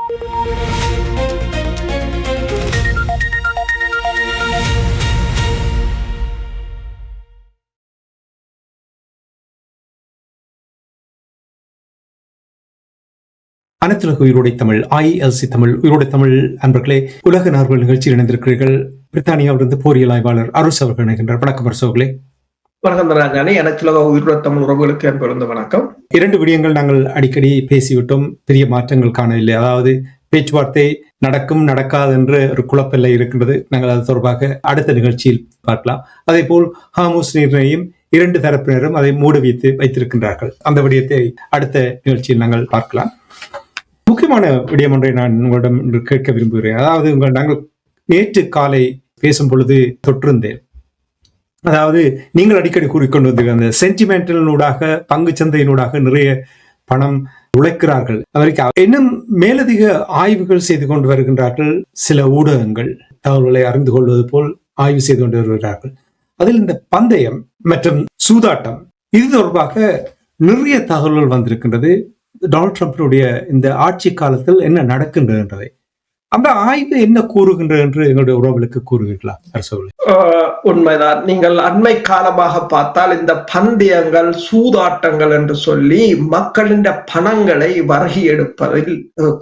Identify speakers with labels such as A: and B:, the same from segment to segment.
A: அனைத்துலக உயிரோடை தமிழ் ILC தமிழ் உயிரோடை தமிழ் அன்பர்களே, உலக நார்வல் நிகழ்ச்சியில் இணைந்திருக்கிறீர்கள். பிரித்தானியாவிலிருந்து போரியல் ஆய்வாளர் அருஸ் அவர்கள் இணைகின்றார். வணக்கம் அரசு அவர்களே.
B: வணக்கம் ராஜானே. அனைத்துலக உயிரோடை தமிழ் உறவுகளுக்கு அன்பிருந்த வணக்கம்.
A: 2 விடயங்கள் நாங்கள் அடிக்கடி பேசிவிட்டோம். பெரிய மாற்றங்கள் காணவில்லை. அதாவது பேச்சுவார்த்தை நடக்கும் நடக்காது என்று ஒரு குழப்பெல்லை இருக்கின்றது. நாங்கள் அது தொடர்பாக அடுத்த நிகழ்ச்சியில் பார்க்கலாம். அதே போல் ஹார்முஸ் நீரிணையும் 2 தரப்பினரும் அதை மூடி வைத்திருக்கின்றார்கள். அந்த விடயத்தை அடுத்த நிகழ்ச்சியில் நாங்கள் பார்க்கலாம். முக்கியமான விடயம் ஒன்றை நான் உங்களிடம் கேட்க விரும்புகிறேன். அதாவது நாங்கள் நேற்று காலை பேசும் பொழுது தொற்றிருந்தேன். அதாவது நீங்கள் அடிக்கடி கூறிக்கொண்டு வந்தீர்கள், அந்த சென்டிமெண்டலினூடாக பங்கு சந்தையினூடாக நிறைய பணம் உழைக்கிறார்கள். அதற்கு இன்னும் மேலதிக ஆய்வுகள் செய்து கொண்டு வருகின்றார்கள். சில ஊடகங்கள் தகவல்களை அறிந்து கொள்வது போல் ஆய்வு செய்து கொண்டு வருகிறார்கள். அதில் இந்த பந்தயம் மற்றும் சூதாட்டம் இது தொடர்பாக நிறைய தகவல்கள் வந்திருக்கின்றது. டொனால்ட் ட்ரம்பினுடைய இந்த ஆட்சி காலத்தில் என்ன நடக்கின்றதை அந்த ஆய்வு என்ன கூறுகின்றது என்று எங்களுடைய உறவுகளுக்கு கூறுவீர்களா அரசு?
B: உண்மைதான். நீங்கள் அண்மை காலமாக பார்த்தால் இந்த பந்தயங்கள் சூதாட்டங்கள் என்று சொல்லி மக்களின் பணங்களை வர்கி எடுப்பதில்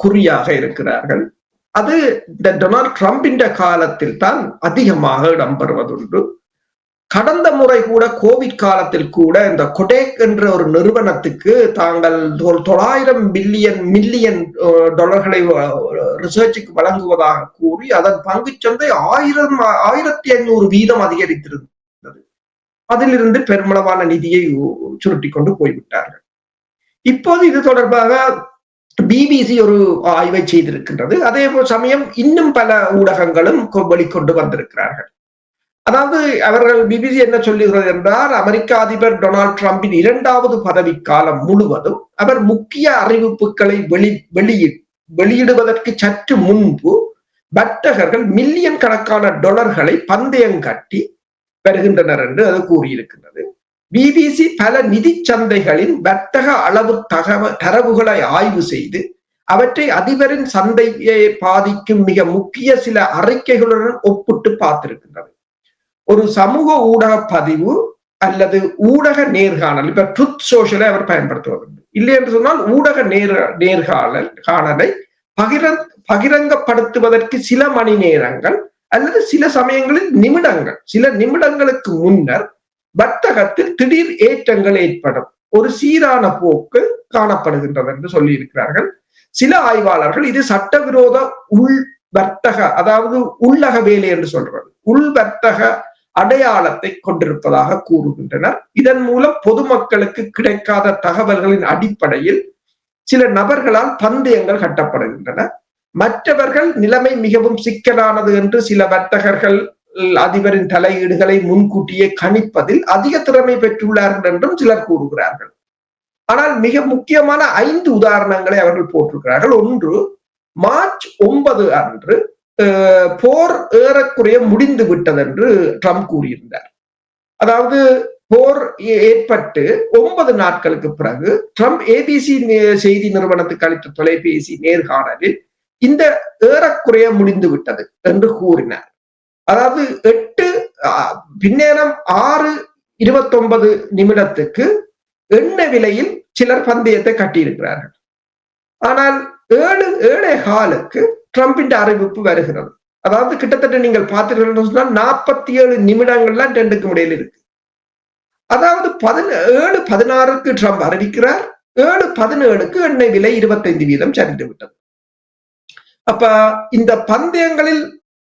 B: குறியாக இருக்கிறார்கள். அது இந்த டொனால்ட் ட்ரம்பின் காலத்தில் தான் அதிகமாக இடம்பெறுவதுண்டு. கடந்த முறை கூட கோவிட் காலத்தில் கூட இந்த கொடேக் என்ற ஒரு நிறுவனத்துக்கு தாங்கள் 900 மில்லியன் டாலர்களை ரிசர்ச்சுக்கு வழங்குவதாக கூறி அதன் பங்குச்சந்தை 1500% அதிகரித்திருந்தது. அதிலிருந்து பெருமளவான நிதியை சுருட்டி கொண்டு போய்விட்டார்கள். இப்போது இது தொடர்பாக BBC ஒரு ஆய்வை செய்திருக்கின்றது. அதே சமயம் இன்னும் பல ஊடகங்களும் வெளிக்கொண்டு வந்திருக்கிறார்கள். அதாவது அவர்கள் BBC என்ன சொல்லுகிறது என்றால், அமெரிக்க அதிபர் டொனால்ட் ட்ரம்பின் 2வது பதவிக்காலம் முழுவதும் அவர் முக்கிய அறிவிப்புகளை வெளியிடுவதற்கு சற்று முன்பு வர்த்தகர்கள் மில்லியன் கணக்கான டாலர்களை பந்தயம் கட்டி வருகின்றனர் என்று அது கூறியிருக்கின்றது. BBC பல நிதி சந்தைகளின் வர்த்தக அளவு தரவுகளை ஆய்வு செய்து அவற்றை அதிபரின் சந்தையை பாதிக்கும் மிக முக்கிய சில அறிக்கைகளுடன் ஒப்பிட்டு பார்த்திருக்கின்றது. ஒரு சமூக ஊடக பதிவு அல்லது ஊடக நேர்காணல், இப்ப ட்ரூத் சோஷியலை அவர் பயன்படுத்துவதுண்டு. இல்லை என்று சொன்னால் ஊடக நேர்காணலை பகிரங்கப்படுத்துவதற்கு சில மணி நேரங்கள் அல்லது சில சமயங்களில் நிமிடங்கள், சில நிமிடங்களுக்கு முன்னர் வர்த்தகத்தில் திடீர் ஏற்றங்கள் ஏற்படும் ஒரு சீரான போக்கு காணப்படுகின்றது என்று சொல்லி இருக்கிறார்கள். சில ஆய்வாளர்கள் இது சட்டவிரோத உள் வர்த்தக, அதாவது உள்ளக வேலை என்று சொல்றது, உள் வர்த்தக அடையாளத்தை கொண்டிருப்பதாக கூறுகின்றனர். இதன் மூலம் பொதுமக்களுக்கு கிடைக்காத தகவல்களின் அடிப்படையில் சில நபர்களால் பந்தயங்கள் கட்டப்படுகின்றன. மற்றவர்கள் நிலைமை மிகவும் சிக்கலானது என்று சில வர்த்தகர்கள் அதிபரின் தலையீடுகளை முன்கூட்டியே கணிப்பதில் அதிக திறமை பெற்றுள்ளார்கள் என்றும் சிலர் கூறுகிறார்கள். ஆனால் மிக முக்கியமான 5 உதாரணங்களை அவர்கள் போட்டிருக்கிறார்கள். ஒன்று, மார்ச் 9 அன்று போர் ஏறக்குறைய முடிந்து விட்டது என்று ட்ரம்ப் கூறியிருந்தார். அதாவது போர் ஏற்பட்டு 9 நாட்களுக்கு பிறகு ட்ரம்ப் ABC செய்தி நிறுவனத்துக்கு அளித்த தொலைபேசி நேர்காணலில் இந்த ஏறக்குறைய முடிந்து விட்டது என்று கூறினார். அதாவது 8 பின்னேரம் 6:29 எண்ணெய் விலையில் சிலர் பந்தயத்தை கட்டியிருக்கிறார்கள். ஆனால் 7:15 ட்ரம்பின் அறிவிப்பு வருகிறது. அதாவது கிட்டத்தட்ட நீங்கள் பார்த்தீர்கள் சொன்னால் 47 நிமிடங்கள்ல 2க்கு இடையில இருக்கு. அதாவது 7:16 ட்ரம்ப் அறிவிக்கிறார், 7:17 எண்ணெய் விலை 25% சரிந்து விட்டது. அப்ப இந்த பந்தயங்களில்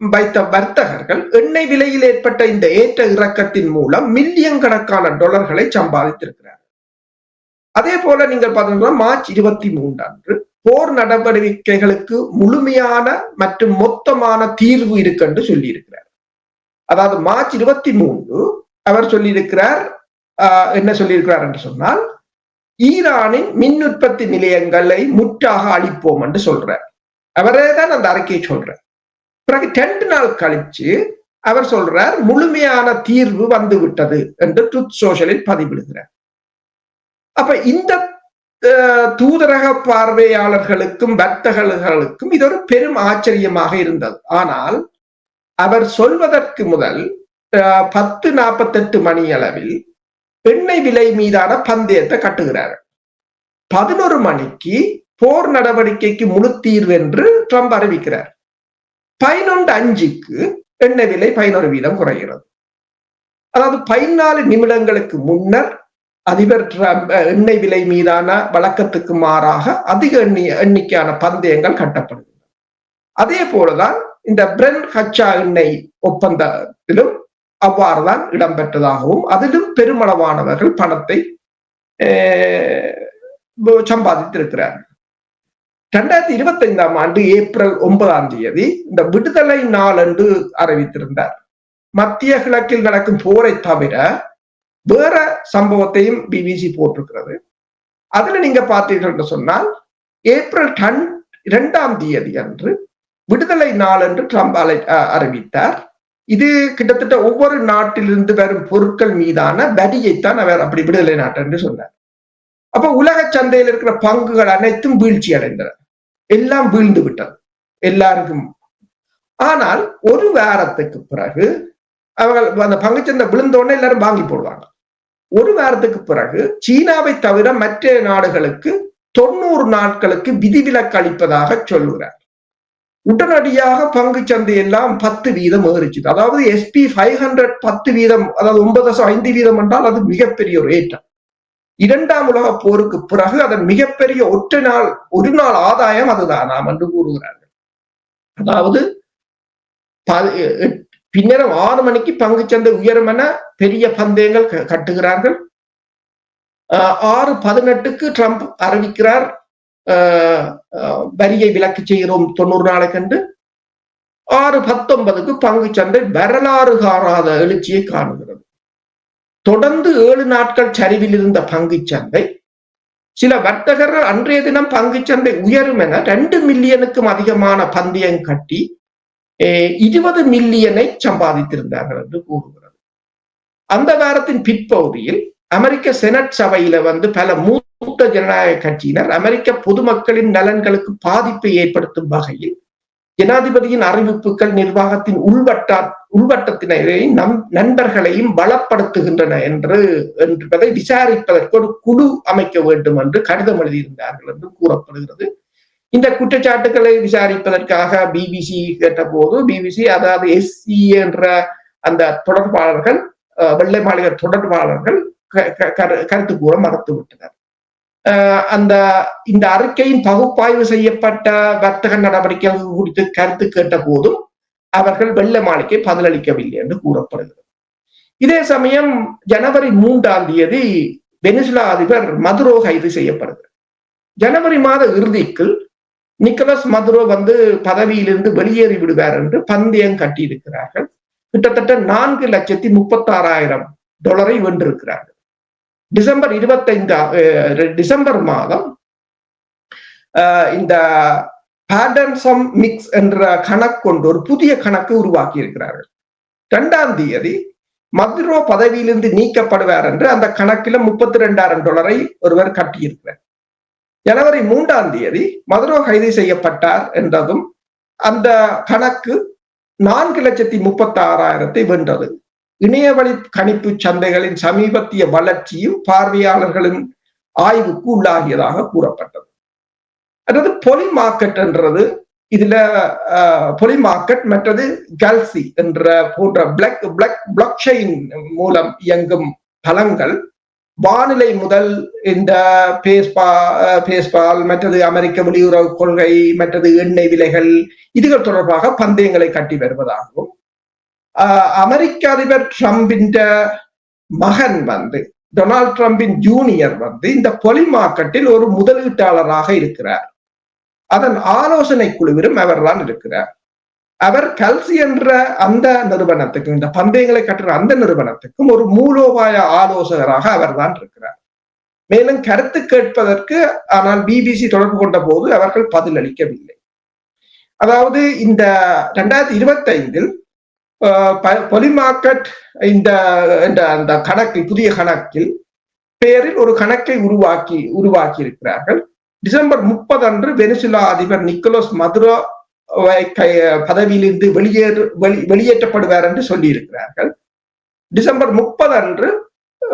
B: வைத்த வர்த்தகர்கள் எண்ணெய் விலையில் ஏற்பட்ட இந்த ஏற்ற இறக்கத்தின் மூலம் மில்லியன் கணக்கான டாலர்களை சம்பாதித்திருக்கிறார்கள். அதே போல நீங்கள் பார்த்தீங்கன்னா மார்ச் 23 அன்று போர் நடவடிக்கைகளுக்கு முழுமையான மற்றும் மொத்தமான தீர்வு இருக்கு என்று சொல்லி இருக்கிறார். அதாவது மார்ச் 23 அவர் சொல்லியிருக்கிறார், என்ன சொல்லியிருக்கிறார் என்று சொன்னால், ஈரானின் மின் உற்பத்தி நிலையங்களை முற்றாக அழிப்போம் என்று சொல்றார். அவரே தான் அந்த அறிக்கையை சொல்றார். பிறகு 2 நாள் கழிச்சு அவர் சொல்றார் முழுமையான தீர்வு வந்து விட்டது என்று ட்ரூத் சோஷியலில் பதிவிடுகிறார். அப்ப இந்த தூதரக பார்வையாளர்களுக்கும் வர்த்தகர்களுக்கும் இது ஒரு பெரும் ஆச்சரியமாக இருந்தது. ஆனால் அவர் சொல்வதற்கு முதல் 10:48 மணி அளவில் எண்ணெய் விலை மீதான பந்தயத்தை கட்டுகிறார். 11 மணிக்கு போர் நடவடிக்கைக்கு முழு தீர்வு என்று ட்ரம்ப் அறிவிக்கிறார். 11:05க்கு எண்ணெய் விலை 11% குறைகிறது. அதாவது 14 நிமிடங்களுக்கு முன்னர் அதிபர் ட்ரம்ப் எண்ணெய் விலை மீதான வழக்கத்துக்கு மாறாக அதிக எண்ணிக்கையான பந்தயங்கள் கட்டப்படுகின்றன. அதே போலதான் இந்த பிரெண்ட் கச்சா எண்ணெய் ஒப்பந்தத்திலும் அவ்வாறுதான் இடம்பெற்றதாகவும் அதிலும் பெருமளவானவர்கள் பணத்தை சம்பாதித்திருக்கிறார்கள். 2025ஆம் ஆண்டு ஏப்ரல் 9 இந்த விடுதலை நாள் என்று அறிவித்திருந்தார். மத்திய கிழக்கில் நடக்கும் போரை தவிர வேற சம்பவத்தையும் பிபிசி போட்டிருக்கிறது. அதுல நீங்க பார்த்தீர்கள் என்று சொன்னால் ஏப்ரல் 2 அன்று விடுதலை நாள் என்று ட்ரம்ப் அறிவித்தார். இது கிட்டத்தட்ட ஒவ்வொரு நாட்டிலிருந்து வரும் பொருட்கள் மீதான வரியைத்தான் அவர் அப்படி விடுதலை நாட்டு என்று சொன்னார். அப்ப உலக சந்தையில் இருக்கிற பங்குகள் அனைத்தும் வீழ்ச்சி அடைந்தன, எல்லாம் வீழ்ந்து விட்டது எல்லாருக்கும். ஆனால் ஒரு வாரத்துக்கு பிறகு அவர்கள் அந்த பங்குச்சந்தை விழுந்தோடனே எல்லாரும் வாங்கி போடுவாங்க. ஒரு வாரத்துக்கு பிறகு சீனாவை தவிர மற்ற நாடுகளுக்கு 90 நாட்களுக்கு விதிவிலக்கு அளிப்பதாக சொல்லுகிறார். உடனடியாக பங்கு சந்தை எல்லாம் 10% ஏறிச்சுது. அதாவது SP 500 10%, அதாவது 9.5% என்றால் அது மிகப்பெரிய ஒரு ஏற்றம். 2ஆம் உலக போருக்கு பிறகு அதன் மிகப்பெரிய ஒரு நாள் ஆதாயம் அதுதான் என்று கூறுகிறார்கள். அதாவது பின்னரும் 6 மணிக்கு பங்கு சந்தை உயரும் என பெரிய பந்தயங்கள் கட்டுகிறார்கள். 6:18க்கு ட்ரம்ப் அறிவிக்கிறார் வரியை விலக்கு செய்கிறோம் 90 நாளைக்கு என்று. 6:19க்கு பங்கு சந்தை வரலாறு காணாத எழுச்சியை காணுகிறது. தொடர்ந்து 7 நாட்கள் சரிவில் இருந்த பங்கு சந்தை சில வர்த்தகர்கள் அன்றைய தினம் பங்கு சந்தை உயரும் என 2 மில்லியனுக்கும் அதிகமான பந்தயம் கட்டி 20 மில்லியனை சம்பாதித்திருந்தார்கள் என்று கூறுகிறது. அந்த வாரத்தின் பிற்பகுதியில் அமெரிக்க செனட் சபையில பல மூத்த ஜனநாயக கட்சியினர் அமெரிக்க பொதுமக்களின் நலன்களுக்கு பாதிப்பை ஏற்படுத்தும் வகையில் ஜனாதிபதியின் அறிவிப்புகள் நிர்வாகத்தின் உள்வட்டத்தினரையும் நண்பர்களையும் பலப்படுத்துகின்றன என்பதை விசாரிப்பதற்கு ஒரு குழு அமைக்க வேண்டும் என்று கடிதம் எழுதியிருந்தார்கள் என்று கூறப்படுகிறது. இந்த குற்றச்சாட்டுகளை விசாரிப்பதற்காக பிபிசி கேட்டபோது பிபிசி, அதாவது SC என்ற அந்த தொடர்பாளர்கள், வெள்ளை மாளிகை தொடர்பாளர்கள் கருத்து கூற மறுத்துவிட்டனர். இந்த அறிக்கையின் பகுப்பாய்வு செய்யப்பட்ட வர்த்தக நடவடிக்கைகள் குறித்து கருத்து கேட்ட போதும் அவர்கள் வெள்ளை மாளிகை பதிலளிக்கவில்லை என்று கூறப்படுகிறது. இதே சமயம் ஜனவரி 3 வெனிசுலா அதிபர் மதுரோ கைது செய்யப்படுகிறார். ஜனவரி மாத இறுதிக்குள் நிக்கோலஸ் மதுரோ பதவியிலிருந்து வெளியேறி விடுவார் என்று பந்தயம் கட்டியிருக்கிறார்கள். கிட்டத்தட்ட $4,36,000 வென்றிருக்கிறார்கள். டிசம்பர் மாதம் இந்த பேடன்சம் மிக்ஸ் என்ற கணக்கு கொண்டு ஒரு புதிய கணக்கு உருவாக்கி இருக்கிறார்கள். 2 மதுரோ பதவியிலிருந்து நீக்கப்படுவார் என்று அந்த கணக்கில $32,000 ஒருவர் கட்டியிருக்கிறார். ஜனவரி 3 மதுரோ கைது செய்யப்பட்டார் என்றதும் அந்த கணக்கு 4,36,000 வென்றது. இணையவழி கணிப்பு சந்தைகளின் சமீபத்திய வளர்ச்சியும் பார்வையாளர்களின் ஆய்வுக்கு உள்ளாகியதாக கூறப்பட்டது. அதாவது பொலி மார்க்கெட் என்றது இதுல பொலி மார்க்கெட் மற்றது கல்சி என்ற போன்ற பிளாக் செயின் மூலம் இயங்கும் தளங்கள் வானிலை முதல் இந்த பேஸ்பால் மற்றது அமெரிக்க வெளியுறவு கொள்கை மற்றது எண்ணெய் விலைகள் இதுகள் தொடர்பாக பந்தயங்களை கட்டி வருவதாகவும் அமெரிக்க அதிபர் ட்ரம்பின் மகன் டொனால்ட் ட்ரம்பின் ஜூனியர் இந்த பொலி மார்க்கெட்டில் ஒரு முதலீட்டாளராக இருக்கிறார். அதன் ஆலோசனை குழுவிலும் அவர்தான் இருக்கிறார். அவர் கல்சி என்ற அந்த நிறுவனத்துக்கும் இந்த பந்தயங்களை கட்டுற அந்த நிறுவனத்துக்கும் ஒரு மூலோபாய ஆலோசகராக அவர்தான் இருக்கிறார். மேலும் கருத்து கேட்பதற்கு ஆனால் பிபிசி தொடர்பு கொண்ட போது அவர்கள் பதிலளிக்கவில்லை. அதாவது இந்த 2025 பொலி மார்க்கெட் இந்த கணக்கில் புதிய கணக்கில் பெயரில் ஒரு கணக்கை உருவாக்கி இருக்கிறார்கள். டிசம்பர் 30 அன்று வெனிசுலா அதிபர் நிக்கோலஸ் மதுரோ பதவியிலிருந்து வெளியேற்றப்படுவார் என்று சொல்லி இருக்கிறார்கள். டிசம்பர் 30 அன்று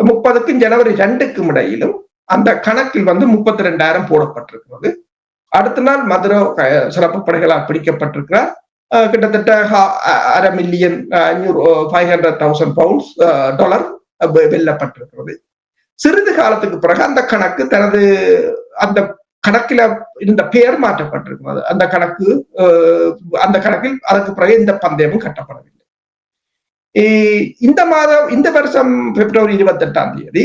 B: 30க்கும் ஜனவரி 2க்கும் இடையிலும் அந்த கணக்கில் 32,000 போடப்பட்டிருக்கிறது. அடுத்த நாள் மதுரோ சிறப்பு படைகளால் பிடிக்கப்பட்டிருக்கிறார். கிட்டத்தட்ட $500,000 வெல்லப்பட்டிருக்கிறது. சிறிது காலத்துக்கு பிறகு அந்த கணக்கு அந்த கணக்கில இந்த பெயர் மாற்றப்பட்டிருக்கிறது. அந்த கணக்கில் அதற்கு பிறகு இந்த பந்தயமும் கட்டப்படவில்லை. இந்த வருஷம் பிப்ரவரி 28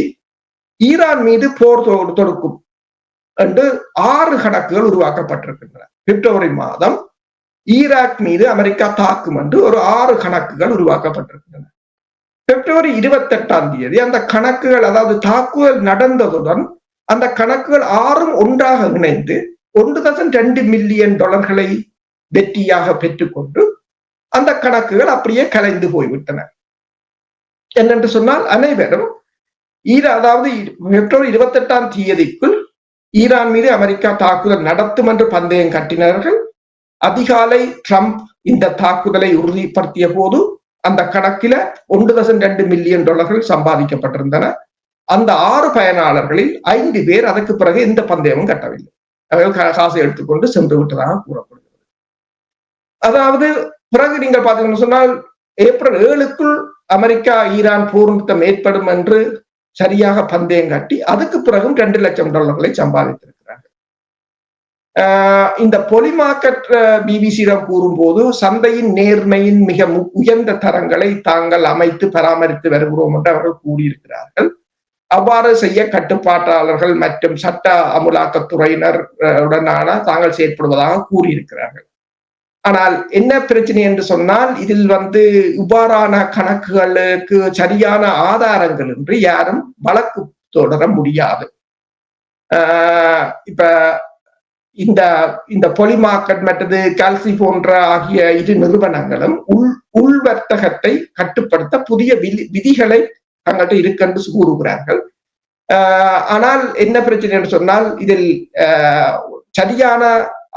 B: ஈரான் மீது போர் தொடுக்கும் என்று 6 கணக்குகள் உருவாக்கப்பட்டிருக்கின்றன. பிப்ரவரி மாதம் ஈராக் மீது அமெரிக்கா தாக்கும் என்று ஒரு 6 கணக்குகள் உருவாக்கப்பட்டிருக்கின்றன. பிப்ரவரி 28 அந்த கணக்குகள், அதாவது தாக்குதல் நடந்ததுடன் அந்த கணக்குகள் 6ம் ஒன்றாக இணைந்து $1.2 மில்லியன் வெற்றியாக பெற்றுக்கொண்டு அந்த கணக்குகள் அப்படியே கலைந்து போய்விட்டன. என்னென்று சொன்னால் அனைவரும் அதாவது பிப்ரவரி 28 ஈரான் மீது அமெரிக்கா தாக்குதல் நடத்தும் என்று பந்தயம் கட்டினார்கள். அதிகாலை ட்ரம்ப் இந்த தாக்குதலை உறுதிப்படுத்திய போது அந்த கணக்கில $1.2 மில்லியன் சம்பாதிக்கப்பட்டிருந்தன. அந்த 6 பயனாளர்களில் 5 பேர் அதற்கு பிறகு எந்த பந்தயமும் கட்டவில்லை. அவர்கள் காசை எடுத்துக்கொண்டு சென்று விட்டதாக கூறப்படுகிறது. அதாவது பிறகு நீங்கள் பார்த்தீங்கன்னு சொன்னால் ஏப்ரல் 7க்குள் அமெரிக்கா ஈரான் போர் நிறுத்தம் ஏற்படும் என்று சரியாக பந்தயம் கட்டி அதுக்கு பிறகும் $2 லட்சம் சம்பாதித்திருக்கிறார்கள். இந்த பொலிமார்க்கெட் பிபிசியிடம் கூறும்போது சந்தையின் நேர்மையின் மிக உயர்ந்த தரங்களை தாங்கள் அமைத்து பராமரித்து வருகிறோம் என்று அவர்கள் கூறியிருக்கிறார்கள். அவ்வாறு செய்ய கட்டுப்பாட்டாளர்கள் மற்றும் சட்ட அமுலாக்கத்துறையினர் உடனான தாங்கள் செயற்படுவதாக கூறியிருக்கிறார்கள். ஆனால் என்ன பிரச்சனை என்று சொன்னால் இதில் இவ்வாறான கணக்குகளுக்கு சரியான ஆதாரங்கள் என்று யாரும் வழக்கு தொடர முடியாது. இப்ப இந்த பொலிமார்க்கெட் மற்றது கால்சி போன்ற ஆகிய 2 நிறுவனங்களும் உள் வர்த்தகத்தை கட்டுப்படுத்த புதிய விதிகளை தங்கள்கிட்ட இருக்கென்று கூறுகிறார்கள். ஆனால் என்ன பிரச்சனை என்று சொன்னால் இதில் சரியான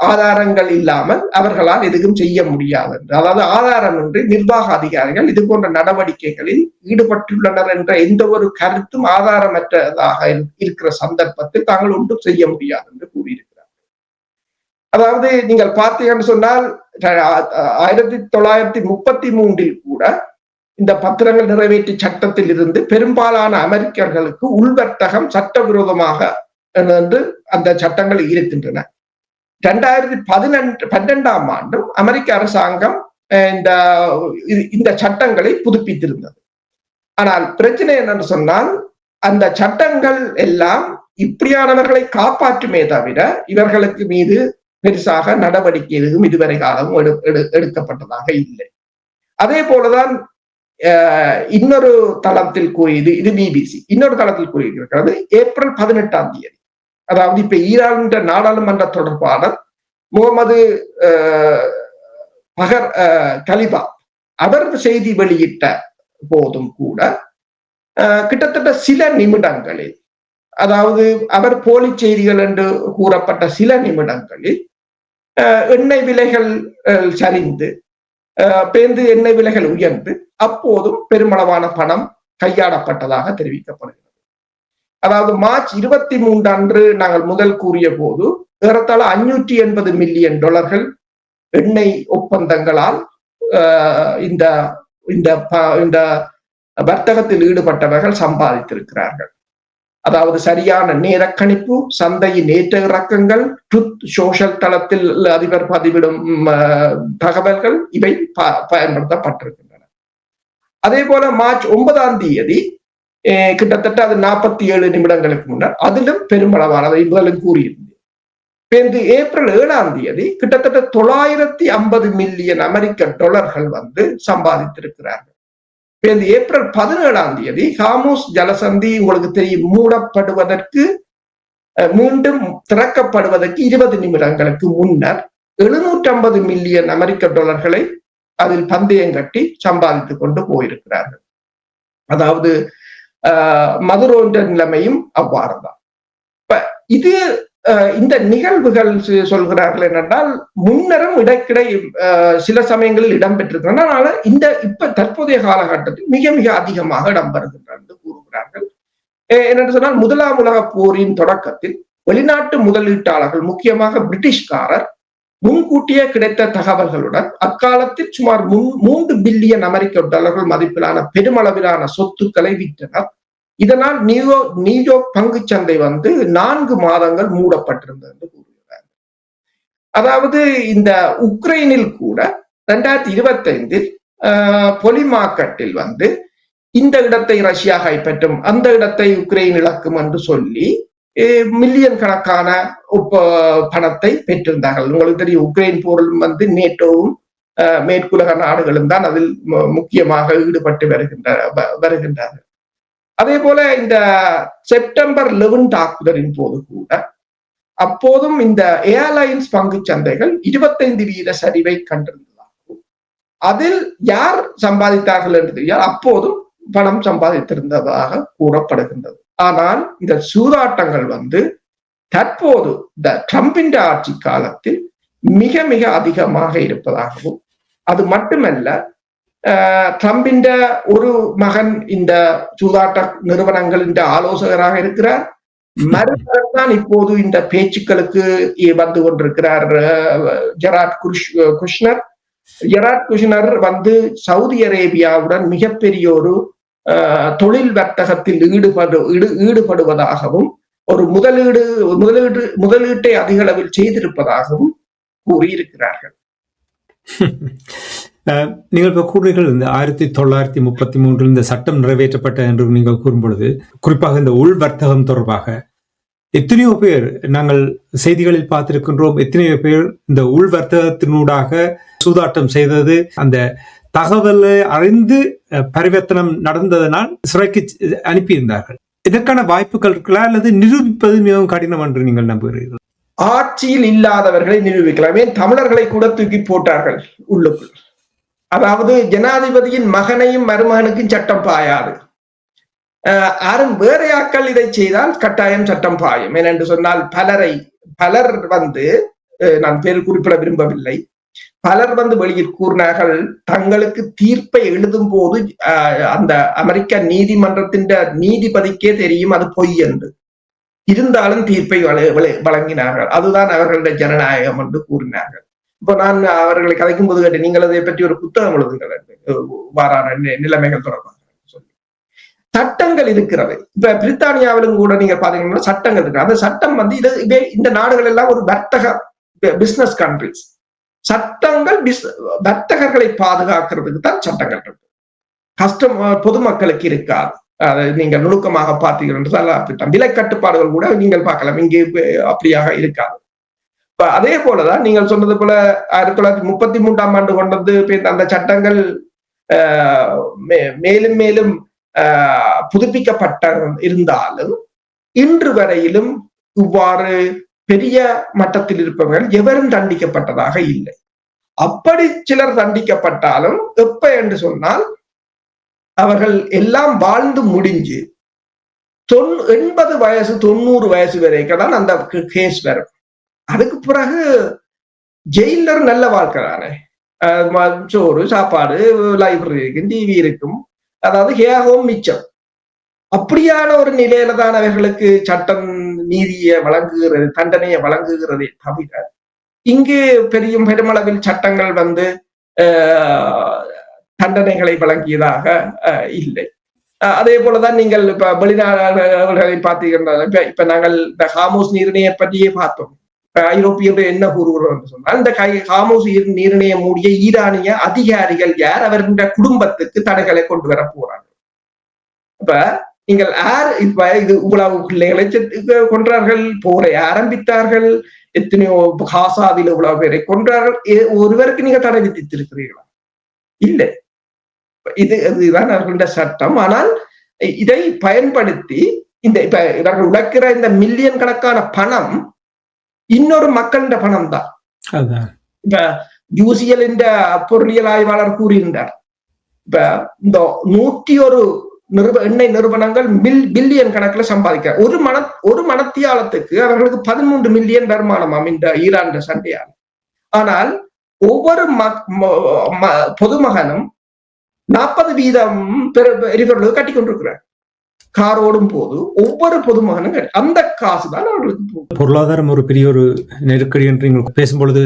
B: ஆதாரங்கள் இல்லாமல் அவர்களால் எதுவும் செய்ய முடியாது என்று, அதாவது ஆதாரமின்றி நிர்வாக அதிகாரிகள் இது போன்ற நடவடிக்கைகளில் ஈடுபட்டுள்ளனர் என்ற எந்த ஒரு கருத்தும் ஆதாரமற்றதாக இருக்கிற சந்தர்ப்பத்தில் தாங்கள் ஒன்றும் செய்ய முடியாது என்று கூறியிருக்கிறார்கள். அதாவது நீங்கள் பார்த்தீங்கன்னு சொன்னால் 1933 கூட இந்த பத்திரங்கள் நிறைவேற்றி சட்டத்தில் இருந்து பெரும்பாலான அமெரிக்கர்களுக்கு உள்வர்த்தகம் சட்டவிரோதமாக என்று அந்த சட்டங்கள் இருக்கின்றன. 2012 ஆண்டும் அமெரிக்க அரசாங்கம் இந்த சட்டங்களை புதுப்பித்திருந்தது. ஆனால் பிரச்சனை என்னன்னு சொன்னால் அந்த சட்டங்கள் எல்லாம் இப்படியானவர்களை காப்பாற்றுமே தவிர இவர்களுக்கு மீது பெருசாக நடவடிக்கை எதுவும் இதுவரை காலம் எடுக்கப்பட்டதாக இல்லை. அதே போலதான் இன்னொரு தளத்தில் கூறியது, இது பிபிசி இன்னொரு தளத்தில் கூறியிருக்கிறது. ஏப்ரல் 18 அதாவது இப்ப ஈரான் நாடாளுமன்ற தொடர்பாளர் முகமது பகர் கலிபா அவர் செய்தி வெளியிட்ட போதும் கூட கிட்டத்தட்ட சில நிமிடங்களில், அதாவது அவர் போலி செய்திகள் என்று கூறப்பட்ட சில நிமிடங்களில் எண்ணெய் விலைகள் சரிந்து பேர்ந்து எண்ணெய் விலைகள் உயர்ந்து அப்போதும் பெருமளவான பணம் கையாடப்பட்டதாக தெரிவிக்கப்படுகிறது. அதாவது மார்ச் 23 அன்று நாங்கள் முதல் கூறிய போது ஏறத்தாழ $580 மில்லியன் எண்ணெய் ஒப்பந்தங்களால் இந்த வர்த்தகத்தில் ஈடுபட்டவர்கள் சம்பாதித்திருக்கிறார்கள். அதாவது சரியான நேரக்கணிப்பு, சந்தையின் ஏற்ற இறக்கங்கள், ட்ரூத் சோஷியல் தளத்தில் அதிபர் பதிவிடும் தகவல்கள் இவை பயன்படுத்தப்பட்டிருக்கின்றன. அதே போல மார்ச் 9 கிட்டத்தட்ட அது 47 நிமிடங்களுக்கு முன்னர் அதிலும் பெருமளவானதை முதலில் கூறியிருந்தது. ஏப்ரல் 7 கிட்டத்தட்ட $950 மில்லியன் அமெரிக்க சம்பாதித்திருக்கிறார்கள். ஏப்ரல் 17 ஹார்முஸ் ஜலசந்தி உங்களுக்கு தெரியும் மூடப்படுவதற்கு மீண்டும் திறக்கப்படுவதற்கு 20 நிமிடங்களுக்கு முன்னர் $750 மில்லியன் அமெரிக்க அதில் பந்தயம் கட்டி சம்பாதித்துக் கொண்டு போயிருக்கிறார்கள். அதாவது மதுரோன்ற நிலைமையும் அவ்வாறுதான். இப்ப இது இந்த நிகழ்வுகள் சொல்கிறார்கள் என்னென்றால் முன்னரும் இடைக்கிடை சில சமயங்களில் இடம்பெற்றிருக்கின்றன. இந்த இப்ப தற்போதைய காலகட்டத்தில் மிக மிக அதிகமாக இடம்பெறுகின்றன என்று கூறுகிறார்கள். என்னென்று சொன்னால் முதலாம் உலக போரின் தொடக்கத்தில் வெளிநாட்டு முதலீட்டாளர்கள் முக்கியமாக பிரிட்டிஷ்காரர் முன்கூட்டியே கிடைத்த தகவல்களுடன் அக்காலத்தில் சுமார் 3 பில்லியன் அமெரிக்க டாலர்கள் மதிப்பிலான பெருமளவிலான சொத்துக்களை விற்றனர். இதனால் நியூயார்க் பங்கு சந்தை 4 மாதங்கள் மூடப்பட்டிருந்தது என்று கூறுகிறார். அதாவது இந்த உக்ரைனில் கூட 2025 பொலி மார்க்கெட்டில் இந்த இடத்தை ரஷ்யா கைப்பற்றும், அந்த இடத்தை உக்ரைன் இழக்கும் என்று சொல்லி மில்லியன் கணக்கான பணத்தை பெற்றிருந்தார்கள். உங்களுக்கு தெரியும், உக்ரைன் போரில் நேட்டோவும் மேற்குலக நாடுகளும் தான் அதில் முக்கியமாக ஈடுபட்டு வருகின்றார்கள். அதே போல இந்த செப்டம்பர் 11 தாக்குதலின் போது கூட அப்போதும் இந்த ஏர்லைன்ஸ் பங்கு சந்தைகள் 25% சரிவை கண்டிருந்ததாகவும் அதில் யார் சம்பாதித்தார்கள் என்று தெரியாது, அப்போதும் பணம் சம்பாதித்திருந்ததாக கூறப்படுகின்றது. ஆனால் இந்த சூதாட்டங்கள் தற்போது இந்த ட்ரம்பின் ஆட்சி காலத்தில் மிக மிக அதிகமாக இருப்பதாகவும், அது மட்டுமல்ல ட்ரம்பின் ஒரு மகன் இந்த சூதாட்ட நிறுவனங்களின் ஆலோசகராக இருக்கிறார். மறுபடியும் தான் இப்போது இந்த பேச்சுக்களுக்கு வந்து கொண்டிருக்கிறார் Jared Kushner. Jared Kushner Saudi அரேபியாவுடன் மிகப்பெரிய ஒரு தொழில் வர்த்தகத்தில் ஈடுபடுவதாகவும் ஒரு முதலீட்டை அதிக அளவில் செய்திருப்பதாகவும் கூறியிருக்கிறார்கள்.
A: நீங்கள் இப்ப கூறுகிறீர்கள் இந்த 1933 இந்த சட்டம் நிறைவேற்றப்பட்ட என்று நீங்கள் கூறும் பொழுது, குறிப்பாக இந்த உள் வர்த்தகம் தொடர்பாக எத்தனையோ பேர் நாங்கள் செய்திகளில் பார்த்திருக்கின்றோம். எத்தனையோ பேர் இந்த உள் வர்த்தகத்தினூடாக சூதாட்டம் செய்தது, அந்த தகவலை அறிந்து பரிவர்த்தனம் நடந்ததனால் சிறைக்கு அனுப்பியிருந்தார்கள். இதற்கான வாய்ப்புகள் இருக்கலாம், அல்லது நிரூபிப்பது மிகவும் கடினம் என்று நீங்கள் நம்புகிறீர்கள்?
B: ஆட்சியில் இல்லாதவர்களை நிரூபிக்கலாம். ஏன் தமிழர்களை கூட தூக்கி போட்டார்கள் உள்ளுக்குள். அதாவது ஜனாதிபதியின் மகனையும் மருமகனுக்கும் சட்டம் பாயாது. யாரும் வேறையாக்கள் இதை செய்தால் கட்டாயம் சட்டம் பாயும். ஏனென்று சொன்னால் பலர் நான் பேர் குறிப்பிட விரும்பவில்லை, பலர் வெளியில் கூறினார்கள் தங்களுக்கு தீர்ப்பை எழுதும் போது அந்த அமெரிக்க நீதிமன்றத்தின் நீதிபதிக்கே தெரியும் அது பொய் என்று, இருந்தாலும் தீர்ப்பை வழங்கினார்கள். அதுதான் அவர்களுடைய ஜனநாயகம் என்று கூறினார்கள். இப்போ நான் அவர்களை கதைக்கும் போது கேட்டேன், நீங்கள் அதை பற்றி ஒரு புத்தகம் எழுதுங்கள் வாரான நிலைமைகள் தொடர்பாக சொல்லி. சட்டங்கள் இருக்கிறது. இப்ப பிரித்தானியாவிலும் கூட நீங்க பாத்தீங்கன்னா சட்டங்கள் இருக்கு. அந்த சட்டம் இந்த நாடுகள் எல்லாம் ஒரு வர்த்தக பிசினஸ் கண்ட்ரிஸ். சட்டங்கள் வர்த்தகர்களை பாதுகாக்கிறதுக்கு தான் சட்டங்கள் இருக்கு. பொதுமக்களுக்கு இருக்காது. அதை நீங்க நுணுக்கமாக பார்த்தீர்கள் விலை கட்டுப்பாடுகள் கூட நீங்கள் பார்க்கலாம், இங்கே அப்படியாக இருக்காது. அதே போலதான் நீங்கள் சொன்னது போல 1933ஆம் ஆண்டு கொண்டது அந்த சட்டங்கள் மேலும் மேலும் புதுப்பிக்கப்பட்ட இருந்தாலும் இன்று வரையிலும் இவ்வாறு பெரிய மட்டத்தில் இருப்பவர்கள் எவரும் தண்டிக்கப்பட்டதாக இல்லை. அப்படி சிலர் தண்டிக்கப்பட்டாலும் எப்ப என்று சொன்னால் அவர்கள் எல்லாம் வாழ்ந்து முடிஞ்சு 80 வயசு 90 வயசு வரைக்கும் தான் அந்த கேஸ் வரும். அதுக்கு பிறகு ஜெயிலர் நல்ல வாழ்க்கை தானே, சோறு சாப்பாடு லைப்ரரி இருக்கும், டிவி இருக்கும், அதாவது ஹேகோம் மிச்சம். அப்படியான ஒரு நிலையில தான் அவர்களுக்கு சட்டம் நீதியை வழங்குகிறது, தண்டனையை வழங்குகிறதே தவிர இங்கு பெருமளவில் சட்டங்கள் தண்டனைகளை வழங்கியதாக இல்லை. அதே போலதான் நீங்கள் இப்ப வெளிநாடுகளை பார்த்தீங்கன்னா இப்ப நாங்கள் இந்த ஹார்மோஸ் நீரிணையை பற்றியே பார்த்தோம். ஐரோப்பியர்கள் என்ன கூறுகிறோம் என்று சொன்னால், இந்த ஹார்மோஸ் நீரிணையை மூடிய ஈரானிய அதிகாரிகள் யார், அவர்களுடைய குடும்பத்துக்கு தடைகளை கொண்டு வர போறாங்க. இப்ப நீங்கள் இப்ப இது இவ்வளவு பிள்ளைகளை கொன்றார்கள், போரை ஆரம்பித்தார்கள், எத்தனையோ காசாவில் இவ்வளவு பேரை கொன்றார்கள், ஒருவருக்கு நீங்க தடை விதித்திருக்கிறீர்களா? இல்லை. இதுதான் அவர்களுடைய சட்டம். ஆனால் இதை பயன்படுத்தி இப்ப இவர்கள் உழைக்கிற இந்த மில்லியன் கணக்கான பணம் இன்னொரு மக்களின் பணம் தான். இப்ப யூசிஎல் என்ற பொருளியல் ஆய்வாளர் கூறுகின்றார், இப்ப இந்த 101 எண்ணெய் நிறுவனங்கள் பில்லியன் கணக்கில் சம்பாதிக்க ஒரு மணத்தியாலத்துக்கு அவர்களுக்கு 13 மில்லியன் வருமானமாம் இந்த ஈரான் சண்டையால். ஆனால் ஒவ்வொரு பொதுமகனும் 40% எரிபொருளுக்கு கட்டி கொண்டிருக்கிறார். கார் ஓடும் போது ஒவ்வொரு பொதுமகனும் அந்த காசு தான் அவர்களுக்கு போகும்.
A: பொருளாதாரம் ஒரு பெரிய ஒரு நெருக்கடி என்று நீங்கள் பேசும்பொழுது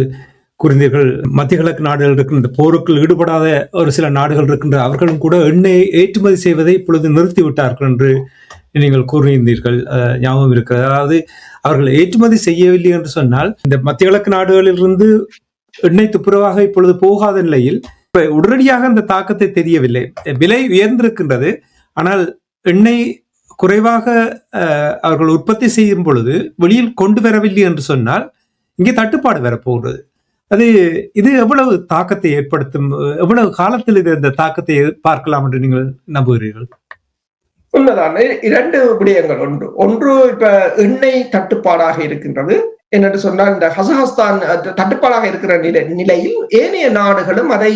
A: கூறினீர்கள். மத்திய கிழக்கு நாடுகள் இருக்கின்ற போருக்குள் ஈடுபடாத ஒரு சில நாடுகள் இருக்கின்ற அவர்களும் கூட எண்ணெயை ஏற்றுமதி செய்வதை இப்பொழுது நிறுத்திவிட்டார்கள் என்று நீங்கள் கூறியிருந்தீர்கள். ஞாபகம் இருக்கிறது. அதாவது அவர்கள் ஏற்றுமதி செய்யவில்லை என்று சொன்னால் இந்த மத்திய கிழக்கு நாடுகளிலிருந்து எண்ணெய் துப்புரவாக இப்பொழுது போகாத நிலையில் இப்ப உடனடியாக அந்த தாக்கத்தை தெரியவில்லை. விலை உயர்ந்திருக்கின்றது. ஆனால் எண்ணெய் குறைவாக அவர்கள் உற்பத்தி செய்யும் பொழுது வெளியில் கொண்டு வரவில்லை என்று சொன்னால் இங்கே தட்டுப்பாடு வரப்போகிறது. இது எவ்வளவு தாக்கத்தை ஏற்படுத்தும், எவ்வளவு காலத்தில் இது இந்த தாக்கத்தை பார்க்கலாம் என்று நீங்கள் நம்புகிறீர்கள்?
B: உண்மைதான். 2 விடயங்கள். ஒன்று இப்ப எண்ணெய் தட்டுப்பாடாக இருக்கின்றது. என்னென்று சொன்னால் இந்த கசகஸ்தான் தட்டுப்பாடாக இருக்கிற நிலையில் ஏனைய நாடுகளும் அதை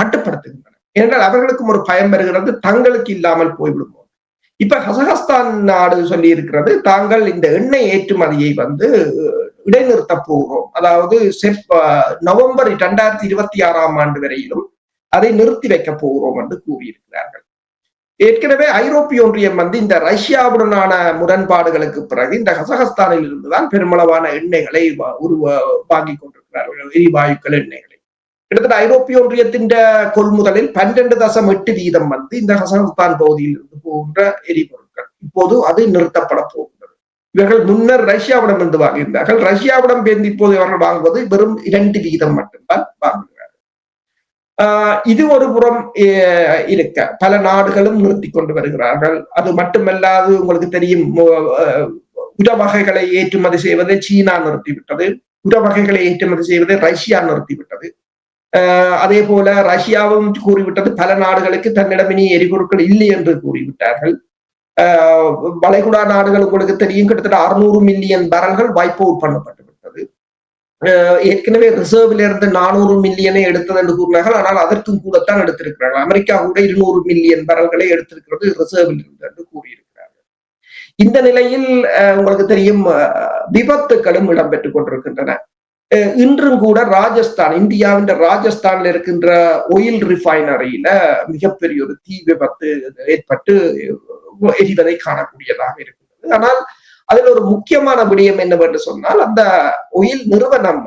B: மட்டுப்படுத்துகின்றன. ஏனென்றால் அவர்களுக்கும் ஒரு பயம் வருகிறது, தங்களுக்கு இல்லாமல் போய்விடுமோ. இப்ப கசகஸ்தான் நாடு சொல்லி இருக்கிறது, தாங்கள் இந்த எண்ணெய் ஏற்றுமதியை இடைநிறுத்த போகிறோம், அதாவது நவம்பர் 2026 வரையிலும் அதை நிறுத்தி வைக்க போகிறோம் என்று கூறியிருக்கிறார்கள். ஏற்கனவே ஐரோப்பிய ஒன்றியம் இந்த ரஷ்யாவுடனான முரண்பாடுகளுக்கு பிறகு இந்த கசகஸ்தானில் இருந்துதான் பெருமளவான எண்ணெய்களை வாங்கிக் கொண்டிருக்கிறார்கள், எரிவாயுக்கள் எண்ணெய்களை. கிட்டத்தட்ட ஐரோப்பிய ஒன்றியத்தின் கொள்முதலில் 12.8% இந்த கசகஸ்தான் பகுதியில் இருந்து போகின்ற எரிபொருட்கள் இப்போது அது நிறுத்தப்பட போகின்றது. இவர்கள் முன்னர் ரஷ்யாவிடம் இருந்து வாங்கியிருந்தார்கள். ரஷ்யாவிடம் பேர்ந்து இப்போது இவர்கள் வாங்குவது வெறும் 2% மட்டும்தான் வாங்குகிறார்கள். இது ஒரு புறம் இருக்க பல நாடுகளும் நிறுத்தி கொண்டு வருகிறார்கள். அது மட்டுமல்லாது உங்களுக்கு தெரியும், உர வகைகளை ஏற்றுமதி செய்வதை சீனா நிறுத்திவிட்டது, உர வகைகளை ஏற்றுமதி செய்வதை ரஷ்யா நிறுத்திவிட்டது. அதே போல ரஷ்யாவும் கூறிவிட்டது பல நாடுகளுக்கு தன்னிடம் இனி எரிபொருட்கள் இல்லை என்று கூறிவிட்டார்கள். வளைகுடா நாடுகள் உங்களுக்கு தெரியும், கிட்டத்தட்ட 600 மில்லியன் பேரல்கள் வைப் அவுட் பண்ணப்பட்டு விட்டது. ஏற்கனவே ரிசர்வ்ல இருந்து 400 மில்லியனை எடுத்தது என்று கூறினார்கள். ஆனால் அதற்கும் கூடத்தான் எடுத்திருக்கிறார்கள். அமெரிக்கா கூட 200 மில்லியன் பேரல்களை எடுத்திருக்கிறது ரிசர்வில் இருந்து என்று கூறியிருக்கிறார்கள். இந்த நிலையில் உங்களுக்கு தெரியும் விபத்துக்களும் இடம்பெற்றுக் கொண்டிருக்கின்றன. இன்றும் கூட ராஜஸ்தான், இந்தியாவின் ராஜஸ்தான்ல இருக்கின்ற ஆயில் ரிஃபைனரியில மிகப்பெரிய ஒரு தீ விபத்து ஏற்பட்டு எரிவதை காணக்கூடியதாக இருக்கிறது. ஆனால் அதில் ஒரு முக்கியமான விடயம் என்னவென்று சொன்னால், அந்த ஆயில் நிறுவனம்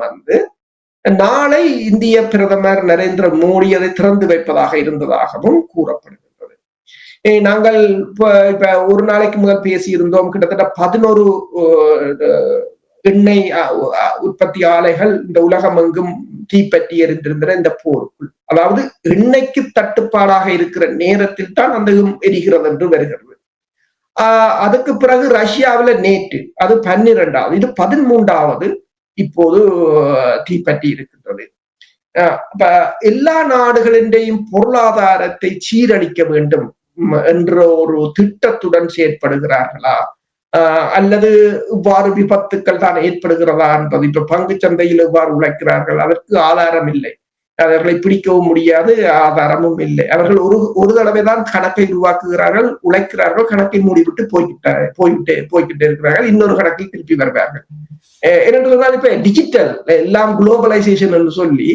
B: நாளை இந்திய பிரதமர் நரேந்திர மோடி அதை திறந்து வைப்பதாக இருந்ததாகவும் கூறப்படுகின்றது. நாங்கள் இப்ப ஒரு நாளைக்கு முதல் பேசியிருந்தோம், கிட்டத்தட்ட 11 எண்ணெய் உற்பத்தி ஆலைகள் இந்த உலகம் எங்கும் தீப்பற்றி எரிந்திருந்த இந்த போருக்குள், அதாவது எண்ணெய்க்கு தட்டுப்பாடாக இருக்கிற நேரத்தில் தான் அந்த எரிகிறது என்று வருகிறது. அதுக்கு பிறகு ரஷ்யாவில நேற்று அது 12வது, இது 13வது இப்போது தீப்பற்றி இருக்கின்றது. எல்லா நாடுகளின்றையும் பொருளாதாரத்தை சீரழிக்க வேண்டும் என்ற ஒரு திட்டத்துடன் செயற்படுகிறார்களா, அல்லது இவ்வாறு விபத்துக்கள் தான் ஏற்படுகிறதா என்பது. இப்ப பங்கு சந்தையில் இவ்வாறு உழைக்கிறார்கள், அதற்கு ஆதாரம் இல்லை, அவர்களை பிடிக்கவும் முடியாது, ஆதாரமும் இல்லை. அவர்கள் ஒரு தடவை தான் கணக்கை உருவாக்குகிறார்கள், உழைக்கிறார்கள், கணக்கை மூடிவிட்டு போய்கிட்டே இருக்கிறார்கள், இன்னொரு கணக்கில் திருப்பி வருவார்கள். என்னென்று சொன்னால் இப்ப டிஜிட்டல் எல்லாம் குளோபலைசேஷன் என்று சொல்லி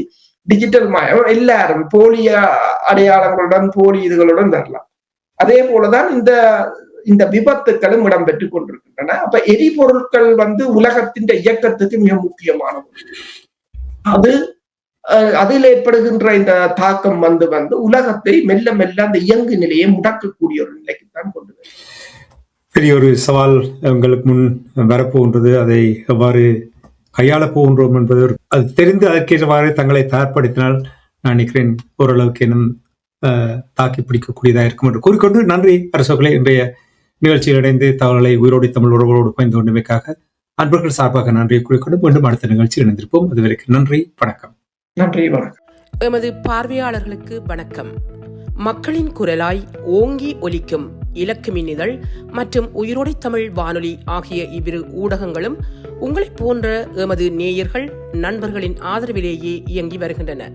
B: டிஜிட்டல் மயம் எல்லாரும் போலி அடையாளங்களுடன் போலி இதுகளுடன் வரலாம். அதே போலதான் இந்த விபத்துக்களும் இடம்பெற்றுக் கொண்டிருக்கின்றன. அப்ப எரிபொருட்கள் உலகத்தின் இயக்கத்துக்கு மிக முக்கியமானது. அதில் ஏற்படுகின்ற இந்த தாக்கம் உலகத்தை மெல்ல மெல்ல அந்த இயங்கு நிலையை முடக்கக்கூடிய ஒரு நிலைக்குத்தான் கொண்டு வரும்.
A: பெரிய ஒரு சவால் உங்களுக்கு முன் வரப்போகின்றது. அதை எவ்வாறு கையாளப் போகின்றோம் என்பது அது தெரிந்து அதற்கேற்றவாறு தங்களை தயார்படுத்தினால் நான் நினைக்கிறேன் ஓரளவுக்கு இன்னும் தாக்கி பிடிக்கக்கூடியதாக இருக்கும் என்று கூறிக்கொண்டு, நன்றி அரசோக்களே. இன்றைய நிகழ்ச்சியில் இணைந்து தகவல்களை உயிரோடி தமிழ் உறவுகளோடு பகிர்ந்து கொண்டமைக்காக அன்பர்கள் சார்பாக நன்றியை கூறிக்கொண்டு மீண்டும் அடுத்த நிகழ்ச்சியில் இணைந்திருப்போம். அதுவரைக்கும் நன்றி, வணக்கம்.
B: நன்றி, வணக்கம்.
C: எமது பார்வையாளர்களுக்கு வணக்கம். மக்களின் குரலாய் ஓங்கி ஒலிக்கும் இலக்கு மின்னிதழ் மற்றும் உயிரோடை தமிழ் வானொலி ஆகிய இவ்விரு ஊடகங்களும் உங்களைப் போன்ற எமது நேயர்கள் நண்பர்களின் ஆதரவிலேயே இயங்கி வருகின்றன.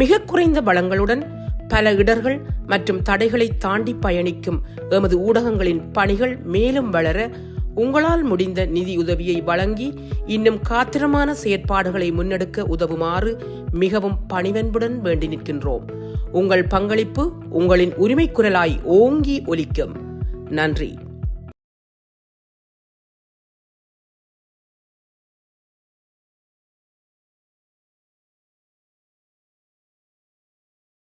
C: மிக குறைந்த வளங்களுடன் பல இடர்கள் மற்றும் தடைகளை தாண்டி பயணிக்கும் எமது ஊடகங்களின் பணிகள் மேலும் வளர உங்களால் முடிந்த நிதியுதவியை வழங்கி இன்னும் காத்திரமான செயற்பாடுகளை முன்னெடுக்க உதவுமாறு மிகவும் பணிவன்புடன் வேண்டி நிற்கின்றோம். உங்கள் பங்களிப்பு உங்களின் உரிமை குரலாய் ஓங்கி ஒலிக்கும். நன்றி.